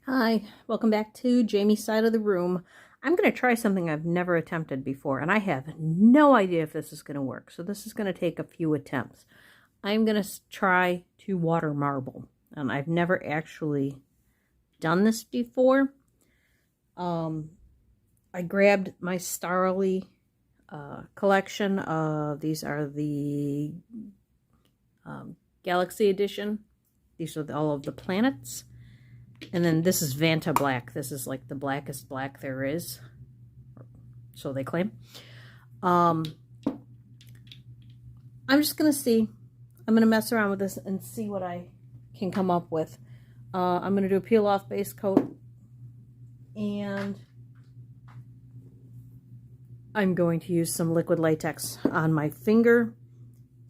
Hi, welcome back to Jamie's side of the room. I'm going to try something I've never attempted before, and I have no idea if this is going to work. So this is going to take a few attempts. I'm going to try to water marble, and I've never actually done this before. I grabbed my Starly collection. These are the Galaxy Edition. These are all of the planets. And then this is Vanta Black. This is like the blackest black there is. So they claim. I'm just going to see. I'm going to mess around with this and see what I can come up with. I'm going to do a peel off base coat. And I'm going to use some liquid latex on my finger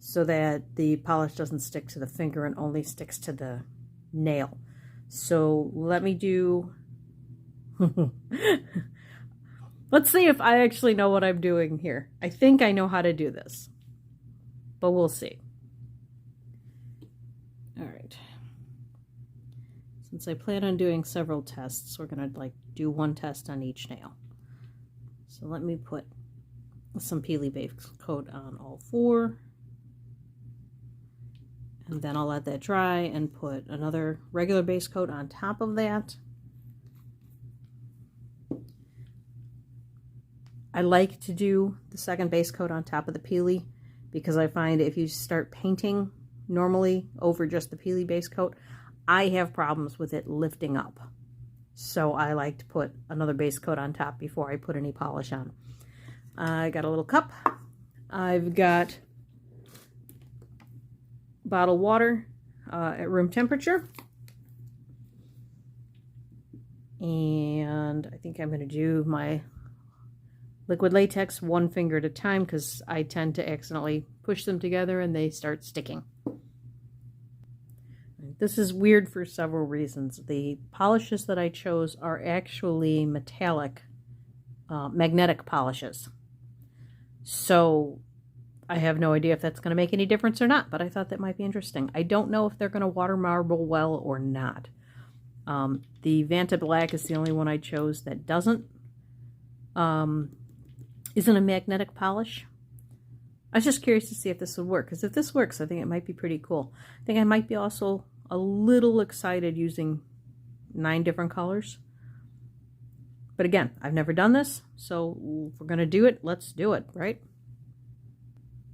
so that the polish doesn't stick to the finger and only sticks to the nail. So let me do, let's see if I actually know what I'm doing here. I think I know how to do this, but we'll see. All right. Since I plan on doing several tests, we're going to do one test on each nail. So let me put some peely base coat on all four. And then I'll let that dry and put another regular base coat on top of that. I like to do the second base coat on top of the peely because I find if you start painting normally over just the peely base coat, I have problems with it lifting up. So I like to put another base coat on top before I put any polish on. I got a little cup. I've got bottled water at room temperature, and I think I'm going to do my liquid latex one finger at a time because I tend to accidentally push them together and they start sticking. This is weird for several reasons. The polishes that I chose are actually metallic magnetic polishes, so I have no idea if that's going to make any difference or not, but I thought that might be interesting. I don't know if they're going to water marble well or not. The Vanta Black is the only one I chose that doesn't. Isn't a magnetic polish. I was just curious to see if this would work, because if this works, I think it might be pretty cool. I think I might be also a little excited using 9 different colors. But again, I've never done this, so if we're going to do it, let's do it, right?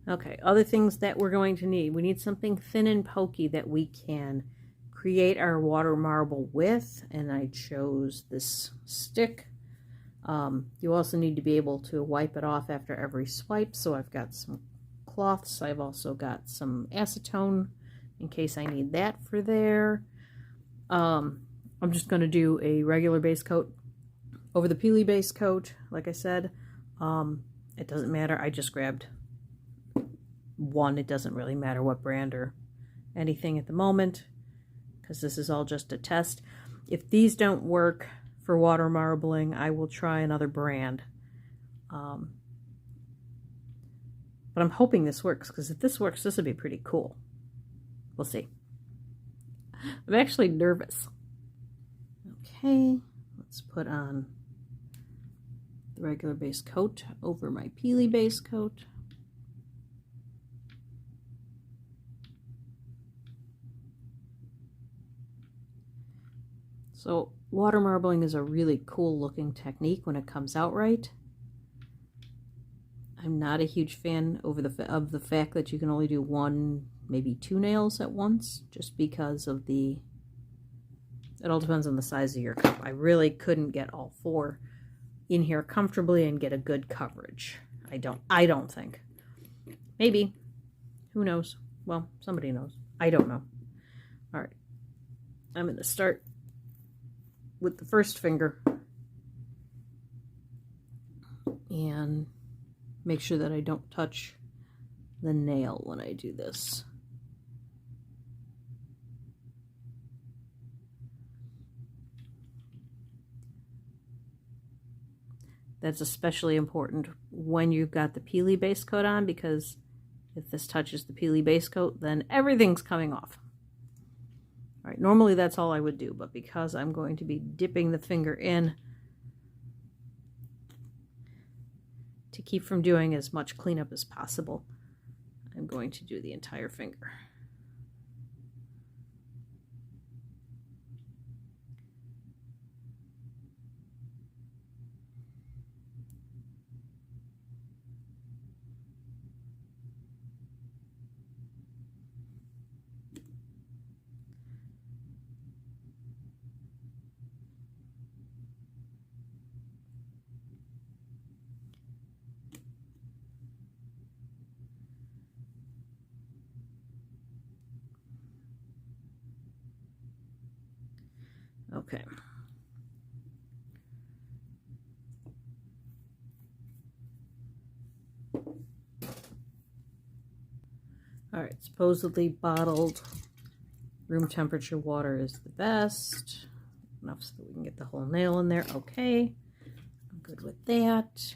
Okay, other things that we're going to need. We need something thin and pokey that we can create our water marble with, and I chose this stick. You also need to be able to wipe it off after every swipe, so I've got some cloths. I've also got some acetone in case I need that for there. I'm just going to do a regular base coat over the peely base coat, like I said. It doesn't matter, I just grabbed one. It doesn't really matter what brand or anything at the moment because this is all just a test. If these don't work for water marbling, I will try another brand. But I'm hoping this works, because if this works, this would be pretty cool. We'll see. I'm actually nervous. Okay, let's put on the regular base coat over my peely base coat. So water marbling is a really cool looking technique when it comes out right. I'm not a huge fan of the fact that you can only do 1, maybe 2 nails at once, just because of it all depends on the size of your cup. I really couldn't get all 4 in here comfortably and get a good coverage. I don't think. Maybe. Who knows? Well, somebody knows. I don't know. All right. I'm going to start with the first finger and make sure that I don't touch the nail when I do this. That's especially important when you've got the peely base coat on, because if this touches the peely base coat, then everything's coming off. All right, normally that's all I would do, but because I'm going to be dipping the finger in to keep from doing as much cleanup as possible, I'm going to do the entire finger. Okay. All right, supposedly bottled room temperature water is the best. Enough so that we can get the whole nail in there. Okay, I'm good with that.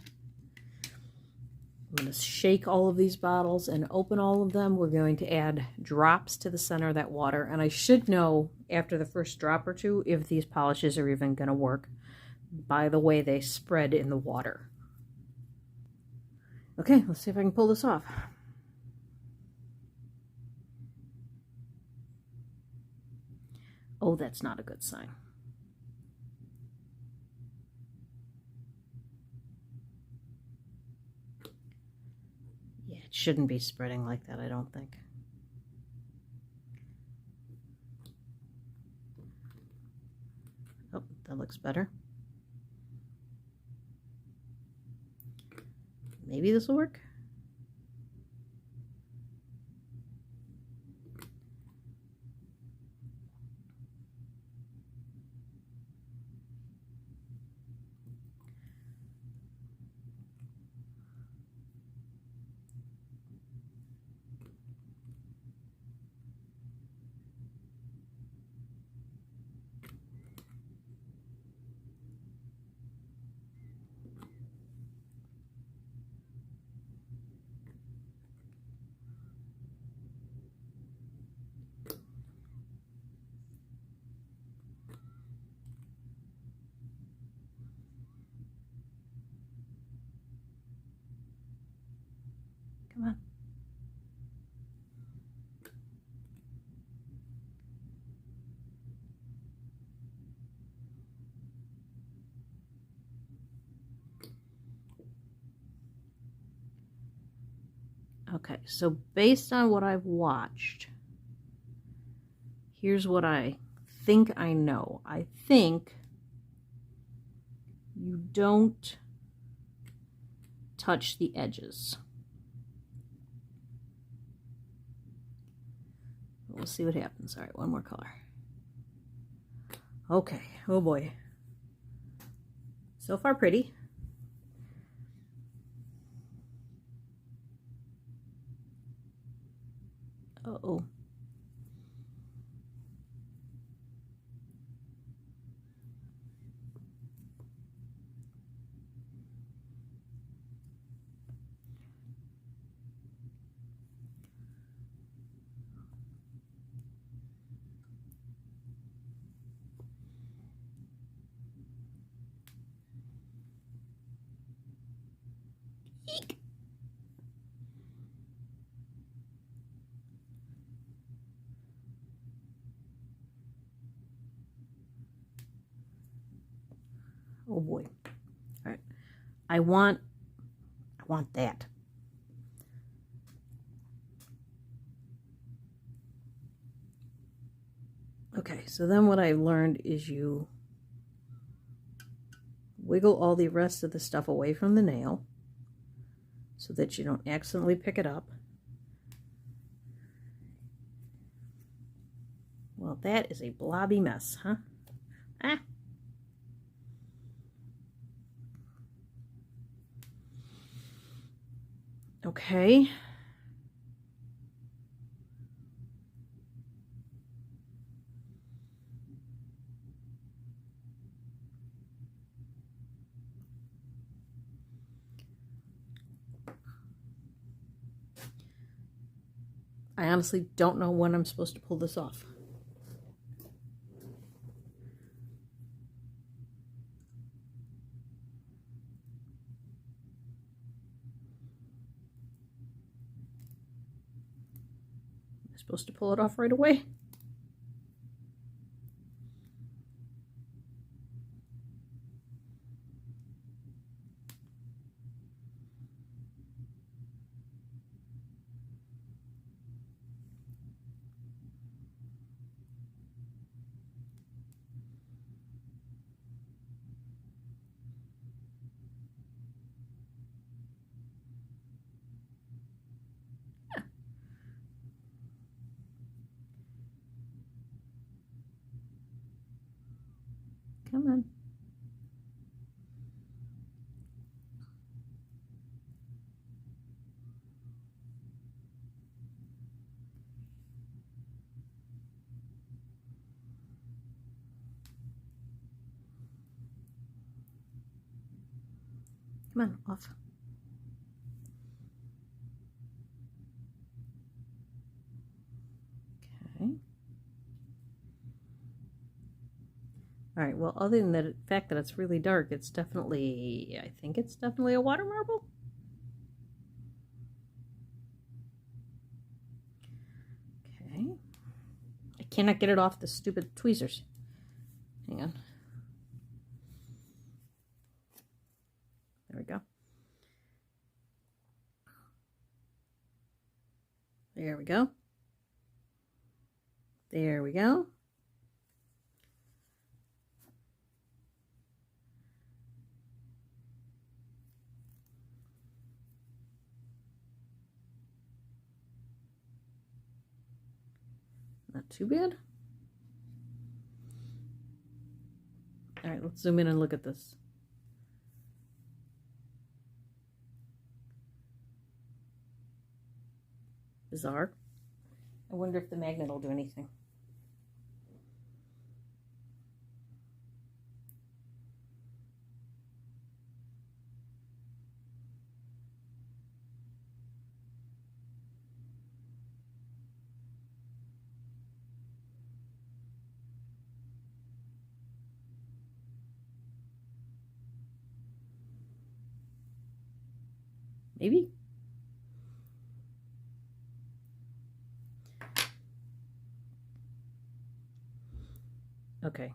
I'm going to shake all of these bottles and open all of them. We're going to add drops to the center of that water. And I should know after the first drop or two if these polishes are even going to work by the way they spread in the water. Okay, let's see if I can pull this off. Oh, that's not a good sign. Yeah, it shouldn't be spreading like that, I don't think. Oh, that looks better. Maybe this will work. Come on. Okay, so based on what I've watched, here's what I think I know. I think you don't touch the edges. We'll see what happens. All right, one more color. Okay, oh boy. So far pretty. Uh-oh. Eek. Oh boy. All right. I want that. Okay, so then what I learned is you wiggle all the rest of the stuff away from the nail so that you don't accidentally pick it up. Well, that is a blobby mess, huh? Ah. Okay. I honestly don't know when I'm supposed to pull this off. supposed to pull it off right away? Come on. Come on, off. Okay. All right, well, other than the fact that it's really dark, it's definitely, I think it's definitely a water marble. Okay. I cannot get it off the stupid tweezers. Hang on. There we go. There we go. There we go. Not too bad. All right, let's zoom in and look at this. Bizarre. I wonder if the magnet will do anything. Maybe. Okay.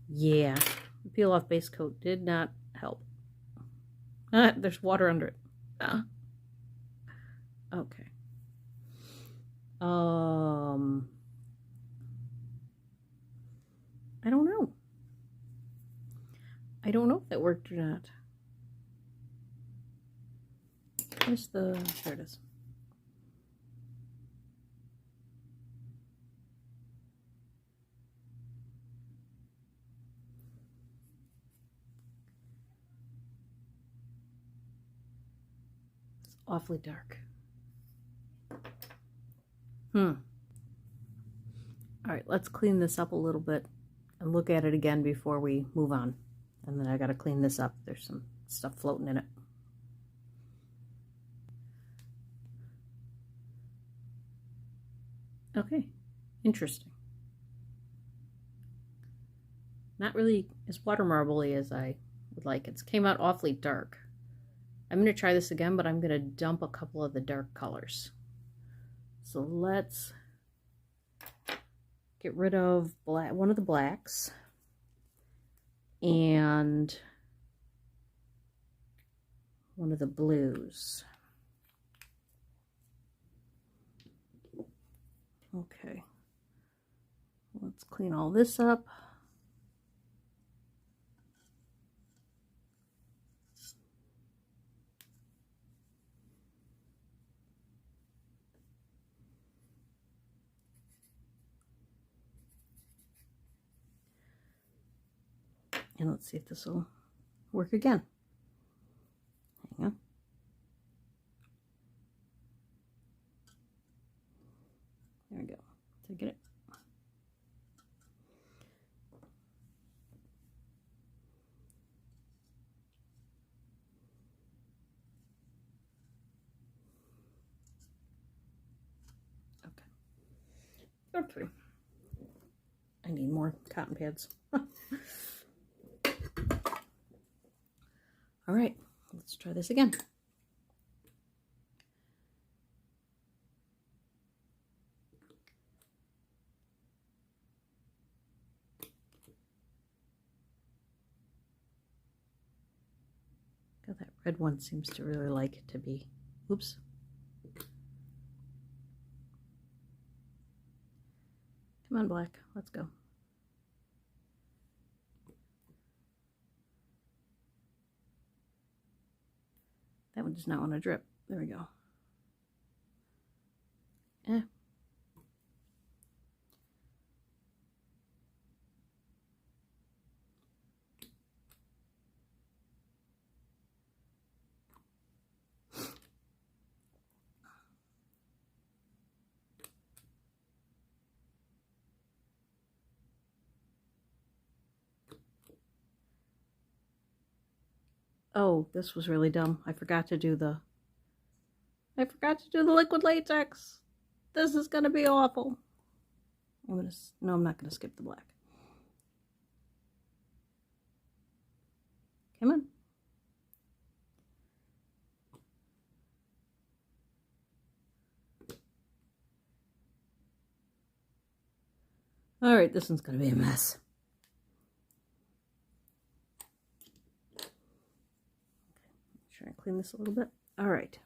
Yeah, the peel off base coat did not help. There's water under it. Okay. I don't know. I don't know if that worked or not. Where's the, there it is. It's awfully dark. All right, let's clean this up a little bit and look at it again before we move on. And then I got to clean this up. There's some stuff floating in it. Okay, interesting. Not really as water marbly as I would like. It came out awfully dark. I'm going to try this again, but I'm going to dump a couple of the dark colors. So let's get rid of one of the blacks and one of the blues. Okay, let's clean all this up. And let's see if this will work again. Hang on. There we go. Did I get it? Okay. I need more cotton pads. All right, let's try this again. God, that red one seems to really like it to be. Oops. Come on, black. Let's go. That one does not want to drip. There we go. Oh, this was really dumb. I forgot to do the liquid latex. This is gonna be awful. No, I'm not gonna skip the black. Come on. All right, this one's gonna be a mess. Try and clean this a little bit. All right.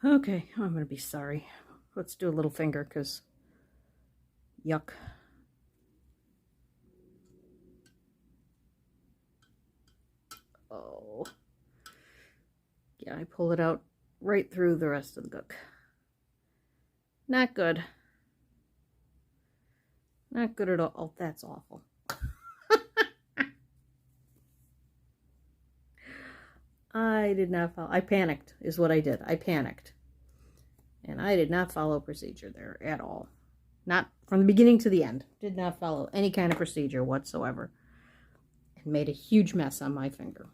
Okay, I'm going to be sorry. Let's do a little finger because yuck. Oh. Yeah, I pulled it out right through the rest of the gook. Not good. Not good at all. Oh, that's awful. I did not follow. I panicked is what I did. I panicked. And I did not follow procedure there at all. Not from the beginning to the end. Did not follow any kind of procedure whatsoever. And made a huge mess on my finger.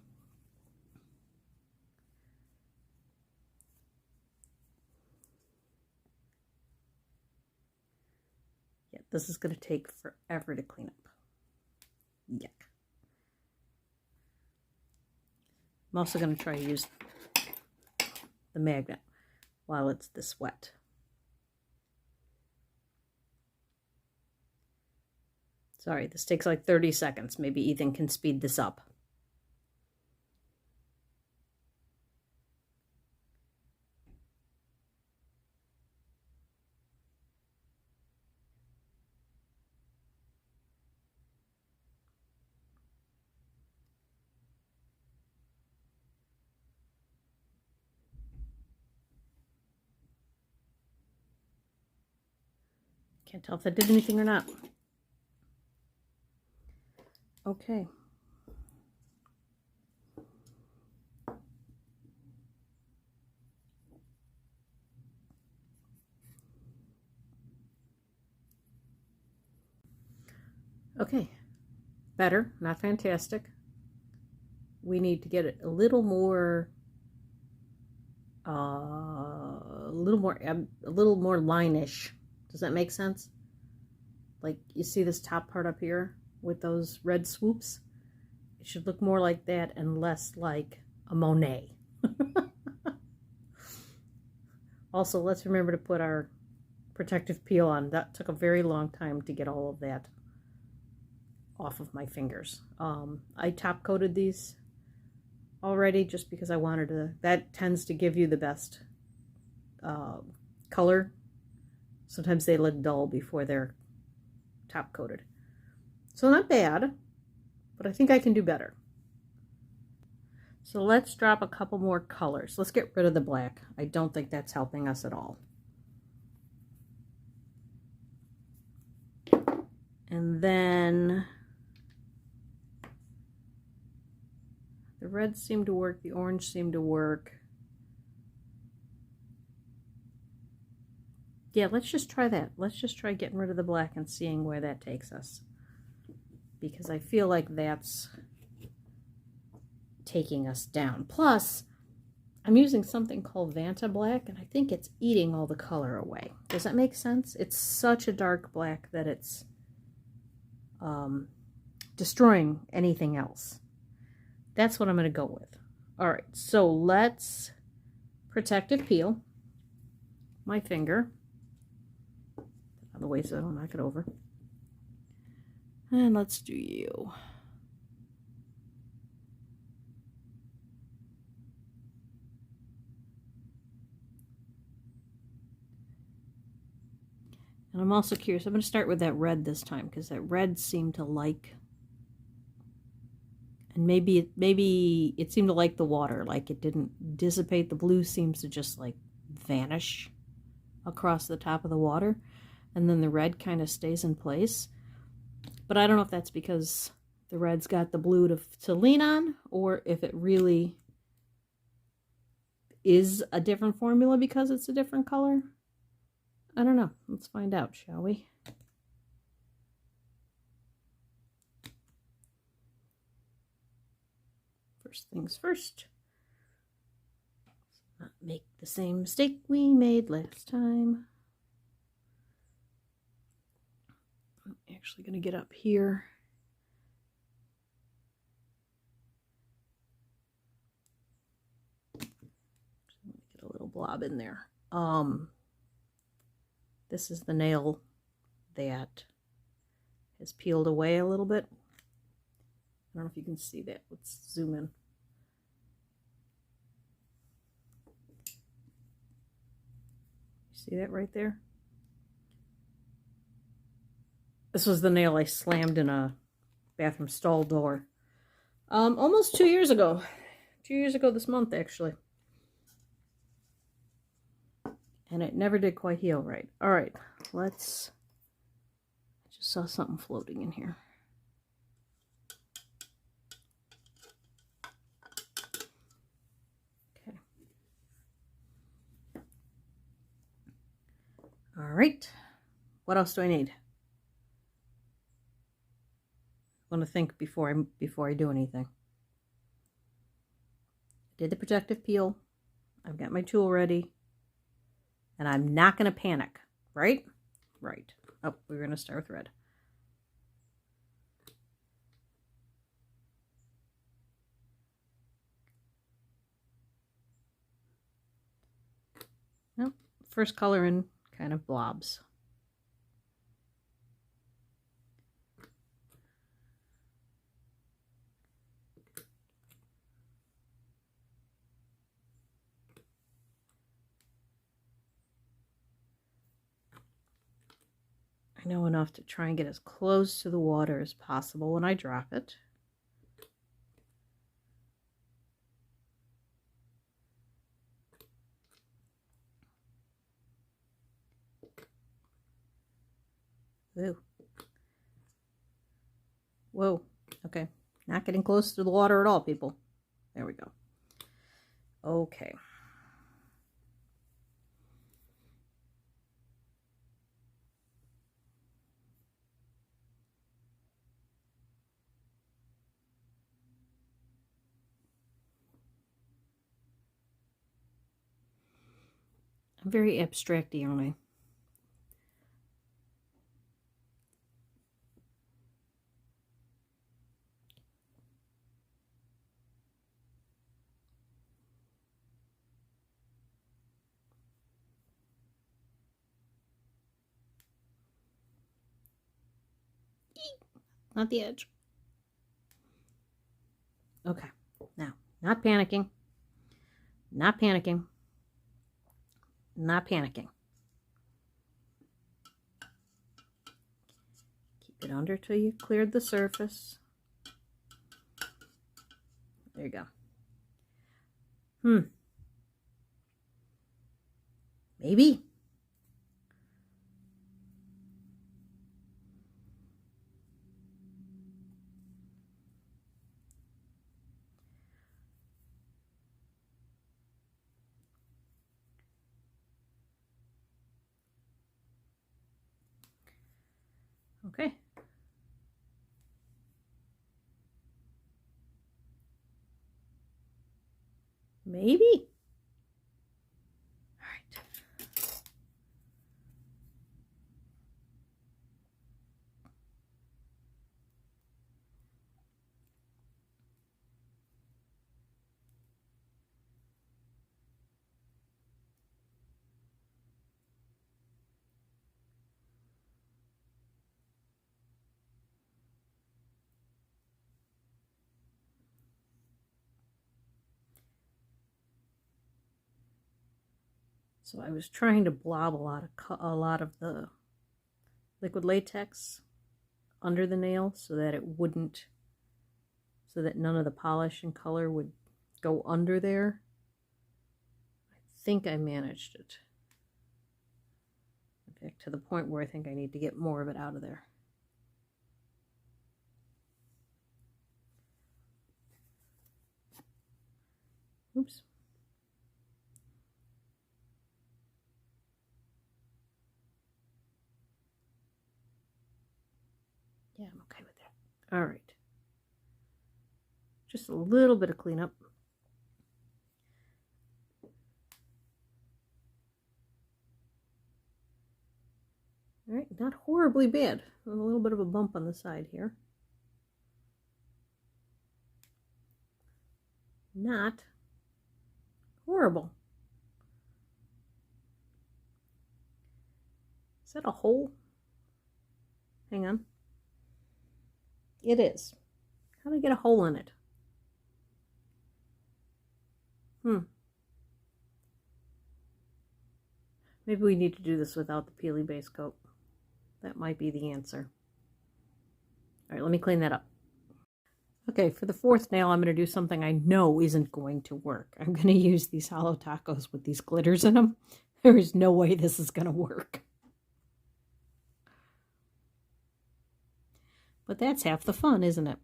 Yeah, this is going to take forever to clean up. Yuck. I'm also going to try to use the magnet while it's this wet. Sorry, this takes like 30 seconds. Maybe Ethan can speed this up. Can't tell if that did anything or not. Okay. Okay. Better, not fantastic. We need to get it a little more line-ish. Does that make sense? Like, you see this top part up here with those red swoops? It should look more like that and less like a Monet. Also, let's remember to put our protective peel on. That took a very long time to get all of that off of my fingers. I top coated these already just because I wanted to. That tends to give you the best color. Sometimes they look dull before they're top coated. So not bad, but I think I can do better. So let's drop a couple more colors. Let's get rid of the black. I don't think that's helping us at all. And then the red seemed to work, the orange seemed to work. Yeah, let's just try that. Let's just try getting rid of the black and seeing where that takes us. Because I feel like that's taking us down. Plus, I'm using something called Vanta Black, and I think it's eating all the color away. Does that make sense? It's such a dark black that it's destroying anything else. That's what I'm going to go with. All right, so let's protective peel my finger out of the way so I don't knock it over. And let's do you. And I'm also curious. I'm going to start with that red this time because that red seemed to like, and maybe it seemed to like the water, like it didn't dissipate. The blue seems to just like vanish across the top of the water, and then the red kind of stays in place. But I don't know if that's because the red's got the blue to lean on, or if it really is a different formula because it's a different color. I don't know. Let's find out, shall we? First things first. Let's not make the same mistake we made last time. I'm actually going to get up here. Get a little blob in there. This is the nail that has peeled away a little bit. I don't know if you can see that. Let's zoom in. See that right there? This was the nail I slammed in a bathroom stall door. Almost 2 years ago. 2 years ago this month, actually. And it never did quite heal right. All right, let's... I just saw something floating in here. Okay. All right. What else do I need? I want to think before I do anything. I did the protective peel. I've got my tool ready. And I'm not going to panic, right? Right. Oh, we're going to start with red. Well, first color in kind of blobs. I know enough to try and get as close to the water as possible when I drop it. Ooh. Whoa. Okay. Not getting close to the water at all, people. There we go. Okay. I'm very abstracty, aren't I? Not the edge. Okay. Now, not panicking. Not panicking. Not panicking. Keep it under till you've cleared the surface. There you go. Maybe. Okay. Maybe. All right. So I was trying to blob a lot of the liquid latex under the nail so that it wouldn't, so that none of the polish and color would go under there. I think I managed it. In fact, to the point where I think I need to get more of it out of there. Oops. Yeah, I'm okay with that. All right. Just a little bit of cleanup. All right, not horribly bad. A little bit of a bump on the side here. Not horrible. Is that a hole? Hang on. It is. How do I get a hole in it? Maybe we need to do this without the peely base coat. That might be the answer. All right, let me clean that up. Okay, for the fourth nail, I'm going to do something I know isn't going to work. I'm going to use these hollow tacos with these glitters in them. There is no way this is going to work. But that's half the fun, isn't it?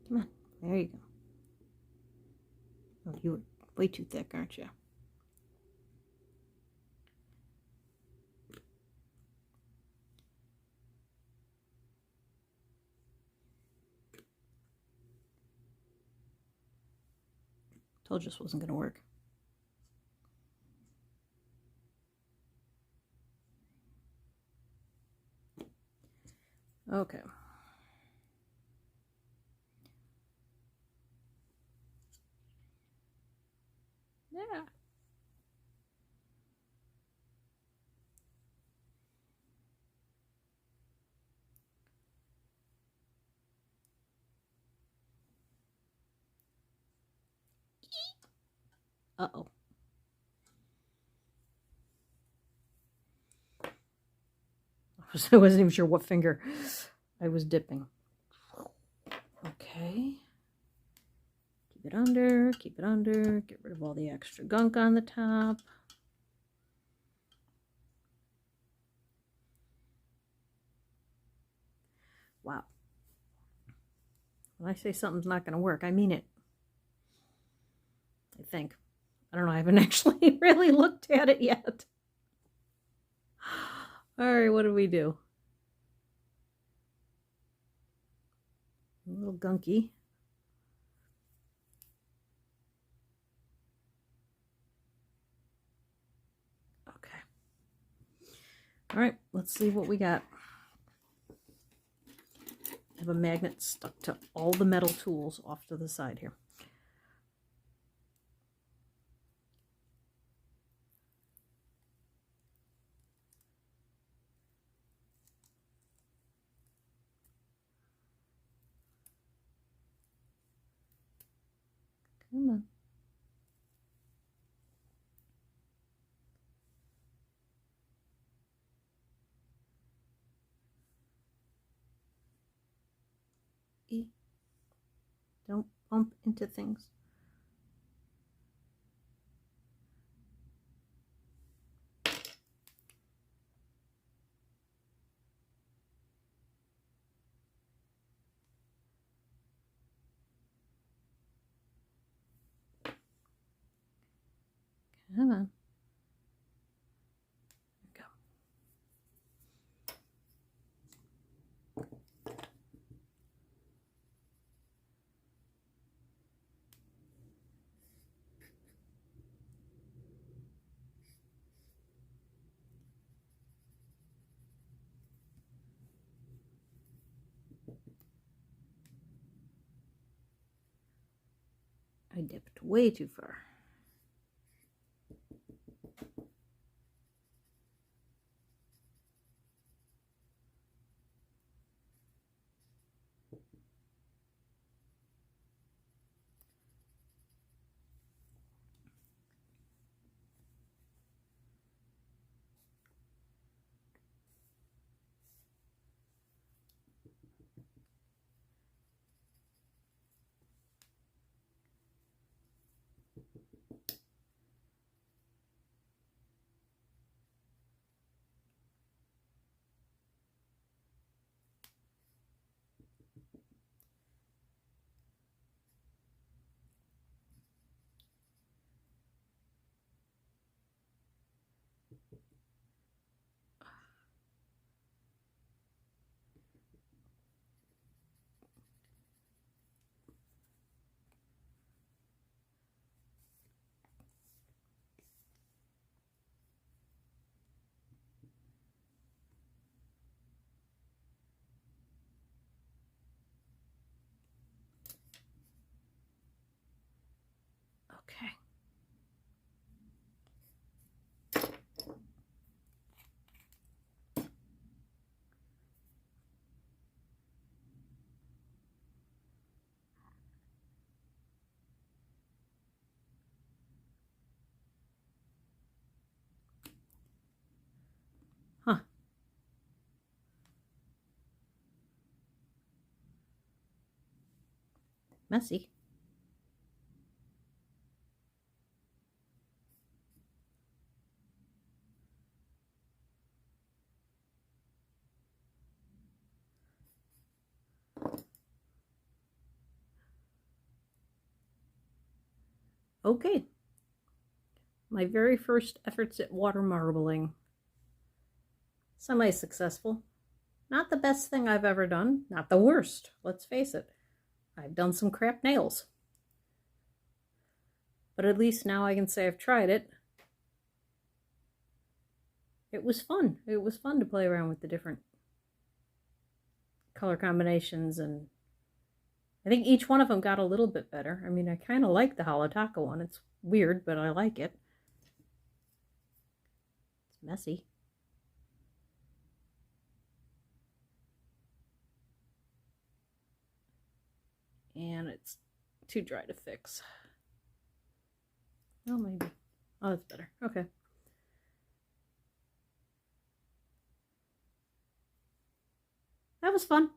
Come on, there you go. Oh, you were way too thick, aren't you? Told you this wasn't going to work. Okay. Yeah. Uh-oh. I wasn't even sure what finger I was dipping. Okay. Keep it under, keep it under, get rid of all the extra gunk on the top. Wow. When I say something's not going to work, I mean it. I think. I don't know, I haven't actually really looked at it yet. All right, what do we do? A little gunky. Okay. All right, let's see what we got. I have a magnet stuck to all the metal tools off to the side here. Come on. Don't bump into things. come on. There we go. I dipped way too far. Okay. Huh. Messy. Okay. My very first efforts at water marbling. Semi-successful. Not the best thing I've ever done. Not the worst. Let's face it. I've done some crap nails. But at least now I can say I've tried it. It was fun. It was fun to play around with the different color combinations, and I think each one of them got a little bit better. I mean, I kind of like the Halotaka one. It's weird, but I like it. It's messy. And it's too dry to fix. Oh, maybe. Oh, that's better. Okay. That was fun.